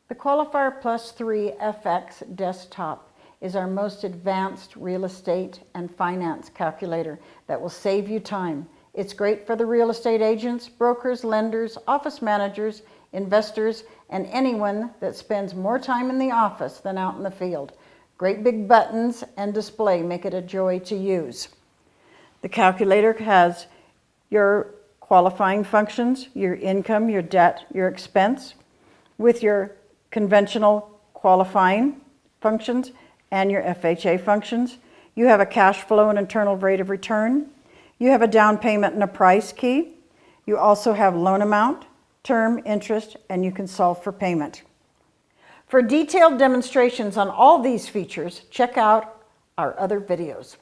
The Qualifier Plus 3 FX Desktop is our most advanced real estate and finance calculator that will save you time. It's great for the real estate agents, brokers, lenders, office managers, investors, and anyone that spends more time in the office than out in the field. Great big buttons and display make it a joy to use. The calculator has your qualifying functions, your income, your debt, your expense, with your conventional qualifying functions and your FHA functions. You have a cash flow and internal rate of return. You have a down payment and a price key. You also have loan amount, term, interest, and you can solve for payment. For detailed demonstrations on all these features, check out our other videos.